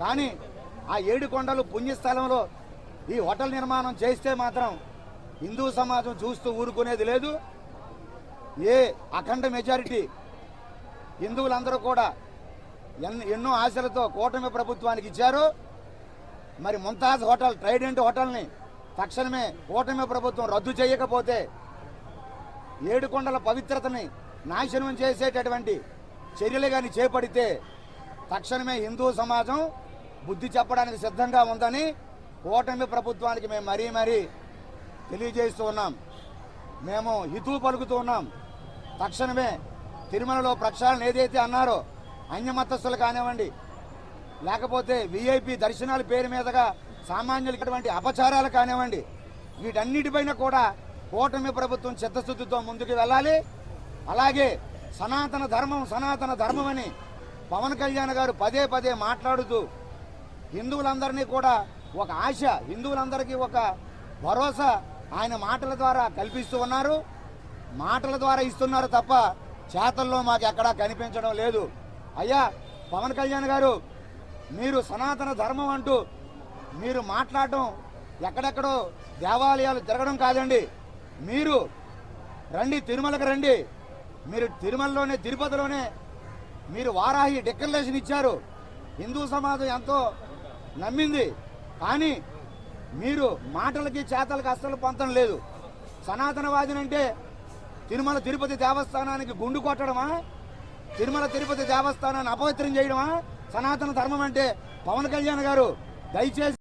కానీ ఆ ఏడుకొండలు పుణ్యస్థలంలో ఈ హోటల్ నిర్మాణం చేస్తే మాత్రం హిందూ సమాజం చూస్తూ ఊరుకునేది లేదు. ఏ అఖండ మెజారిటీ హిందువులందరూ కూడా ఎన్నో ఆశలతో కూటమి ప్రభుత్వానికి ఇచ్చారు. మరి ముంతాజ్ హోటల్, ట్రైడెంట్ హోటల్ని తక్షణమే కూటమి ప్రభుత్వం రద్దు చేయకపోతే ఏడుకొండల పవిత్రతని నాశనం చేసేటటువంటి చర్యలు కానీ చేపడితే తక్షణమే హిందూ సమాజం బుద్ధి చెప్పడానికి సిద్ధంగా ఉందని కూటమి ప్రభుత్వానికి మేము మరీ తెలియజేస్తూ ఉన్నాం. మేము హితవు పలుకుతూ ఉన్నాం. తక్షణమే తిరుమలలో ప్రక్షాళన ఏదైతే అన్నారో అన్యమతస్థులు కానివ్వండి, లేకపోతే విఐపి దర్శనాల పేరు మీదుగా సామాన్యులటువంటి అపచారాలు కానివ్వండి, వీటన్నిటిపైన కూడా కూటమి ప్రభుత్వం చిత్తశుద్ధితో ముందుకు వెళ్ళాలి. అలాగే సనాతన ధర్మం అని పవన్ కళ్యాణ్ గారు పదే మాట్లాడుతూ హిందువులందరినీ కూడా ఒక ఆశ, హిందువులందరికీ ఒక భరోసా ఆయన మాటల ద్వారా కల్పిస్తూ ఉన్నారు. మాటల ద్వారా ఇస్తున్నారు తప్ప చేతల్లో మాకు ఎక్కడా కనిపించడం లేదు. అయ్యా పవన్ కళ్యాణ్ గారు, మీరు సనాతన ధర్మం అంటూ మీరు మాట్లాడటం ఎక్కడెక్కడో దేవాలయాలు తిరగడం కాదండి. మీరు రండి, తిరుమలకు రండి. మీరు తిరుమలలోనే, తిరుపతిలోనే మీరు వారాహి డిక్లరేషన్ ఇచ్చారు. హిందూ సమాజం ఎంతో నమ్మింది. కానీ మీరు మాటలకి చేతలకి అస్సలు పొంతం లేదు. సనాతనవాదినంటే తిరుమల తిరుపతి దేవస్థానానికి గుండు కొట్టడమా? తిరుమల తిరుపతి దేవస్థానాన్ని అపవిత్రం చేయడమా సనాతన ధర్మం అంటే? పవన్ కళ్యాణ్ గారు దయచేసి